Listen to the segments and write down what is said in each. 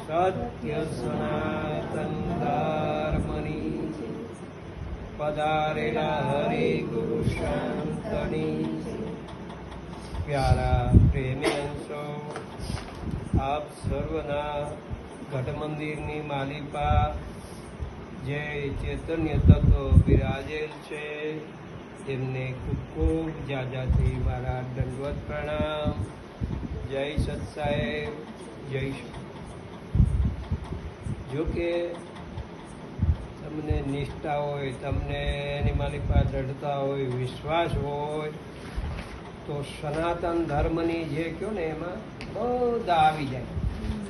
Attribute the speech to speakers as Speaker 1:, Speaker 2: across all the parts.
Speaker 1: સત્ય સનાતન ધર્મની પધારેલા હરિ ગુરુ શાંતની પ્યારા પ્રેમી અંશો, આપ સર્વના ઘટ મંદિરની માલિપા જે ચૈતન્ય તત્વ બિરાજેલ છે તેમને ખૂબ ખૂબ જાજાથી મારા દંડવત પ્રણામ. જય સત્સાહેબ, જય શ્રી. જો કે તમને નિષ્ઠા હોય, તમને એની માલિપા દૃઢતા હોય, વિશ્વાસ હોય તો સનાતન ધર્મની જે કહો ને એમાં બધા આવી જાય.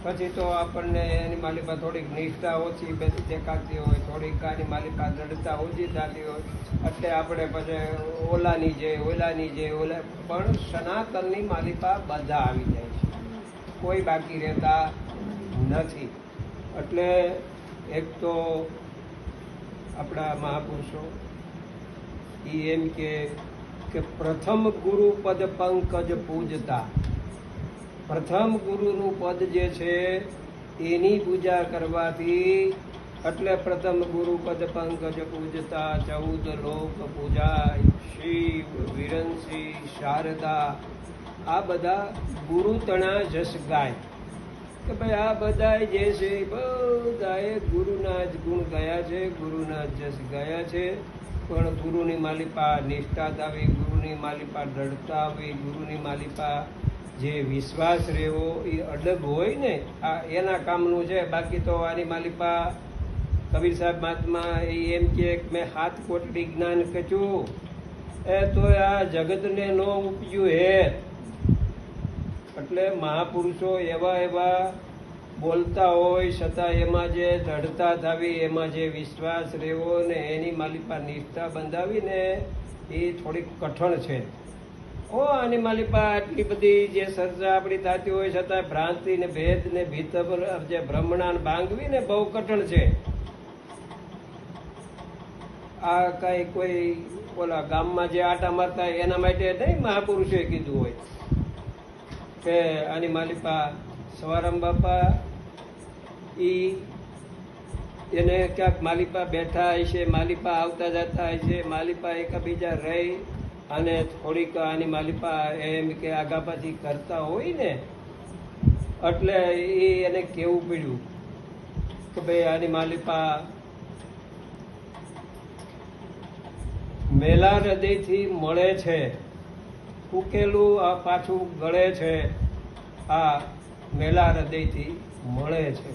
Speaker 1: પછી તો આપણને એની માલિપા થોડીક નિષ્ઠા ઓછી બધી દેખાતી હોય, થોડીક આની માલિપા દૃઢતા ઓછી થતી હોય એટલે આપણે પછી ઓલાની જે પણ સનાતનની માલિપા બધા આવી જાય છે, કોઈ બાકી રહેતા નથી. એટલે એક તો આપણા મહાપુરુષો એમ કે પ્રથમ ગુરુ પદ પંકજ પૂજતા, પ્રથમ ગુરુનું પદ જે છે એની પૂજા કરવાથી, એટલે પ્રથમ ગુરુ પદ પંકજ પૂજતા 14 લોક પૂજાય, શિવ વિરંસી શારદા, આ બધા ગુરુ તણા જસ ગાય કે ભાઈ આ બધા જે છે બધાએ ગુરુના જ ગુણ ગયા છે, ગુરુના જસ ગયા છે. પણ ગુરુની માલિપા નિષ્ઠા આવી, ગુરુની માલિપા દૃઢતા આવી, ગુરુની માલિપા જે વિશ્વાસ રહેવો એ અડગ હોય ને આ એના કામનું છે. બાકી તો આની માલિપા કબીર સાહેબ મહાત્મા એમ કે મેં 7 કોટડી જ્ઞાન કચ્યું એ તો આ જગતને ન ઉપજ્યું હે. એટલે મહાપુરુષો એવા બોલતા હોય છતાં એમાં જે દૃઢતા થવી, એમાં જે વિશ્વાસ રહેવો ને એની માલિપા નિષ્ઠા બંધાવીને એ થોડીક કઠણ છે. આની માલિપા આટલી બધી જે સર્જા આપણી થતી હોય છતાં ભ્રાંતિ ને ભેદ ને ભીતર જે ભ્રમણાન ભાંગવી ને બહુ કઠણ છે. આ કઈ કોઈ ઓલા ગામમાં જે આટા મારતા એના માટે નહીં મહાપુરુષોએ કીધું હોય કે આની માલિપા સવારામ બાપા એને ક્યાંક માલિપા બેઠા હોય છે, માલિપા આવતા જતા હોય છે, માલિપા એકબીજા રહી અને થોડીક આની માલિપા એમ કે આગા પાછી કરતા હોય ને એટલે એને કેવું પડ્યું કે ભાઈ આની માલિપા મેલા હૃદયથી મળે છે, ઉકેલું આ પાછું ગળે છે, આ મેલા હૃદયથી મળે છે.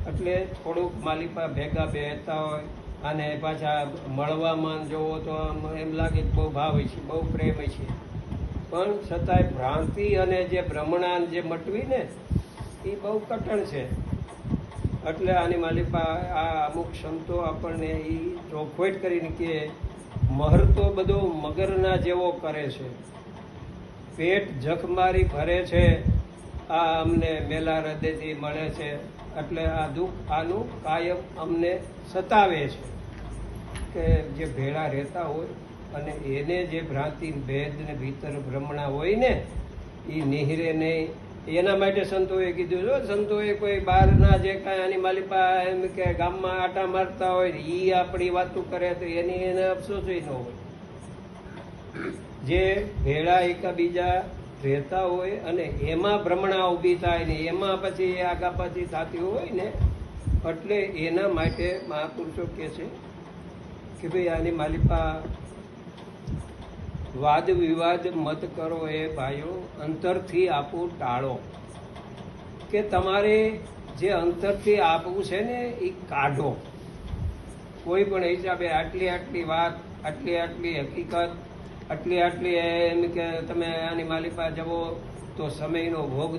Speaker 1: એટલે થોડુંક માલિપા ભેગા બેસતા હોય અને પાછા મળવામાં જોવો તો એમ લાગે બહુ ભાવ છે, બહુ પ્રેમ છે, પણ છતાંય ભ્રાંતિ અને જે ભ્રમણાન જે મટવી ને એ બહુ કઠણ છે. એટલે આની માલિપા આ અમુક સંતો આપણને એ ચોખવટ કરીને કે મહર તો બધો મગરના જેવો કરે છે, પેટ જખ મારી ભરે છે, આ અમને મેલા હૃદયથી મળે છે. એટલે આ દુઃખ આનું કાયમ અમને સતાવે છે કે જે ભેળા રહેતા હોય અને એને જે ભ્રાંતિ ભેદ ને ભીતર ભ્રમણા હોય ને એ નિહરે નહીં. એના માટે સંતોએ કીધું, જો સંતોએ કોઈ બહારના જે કાંઈ આની માલિપા એમ કે ગામમાં આટા મારતા હોય એ આપણી વાતો કરે તો એની એને અફસોસ ન હોય. જે ભેળા એકબીજા રહેતા હોય અને એમાં ભ્રમણા ઊભી થાય ને એમાં પછી આગા પાછી થતી હોય ને એટલે એના માટે મહાપુરુષો કહે છે કે ભાઈ આની માલિપા વાદ વિવાદ મત કરો એ ભાઈઓ, અંતરથી આપવું ટાળો. કે તમારે જે અંતરથી આપવું છે ને એ કાઢો. કોઈ પણ હિસાબે આટલી વાત, આટલી હકીકત, આટલી એમ કે તમે આની માલિપા જવો તો સમયનો ભોગ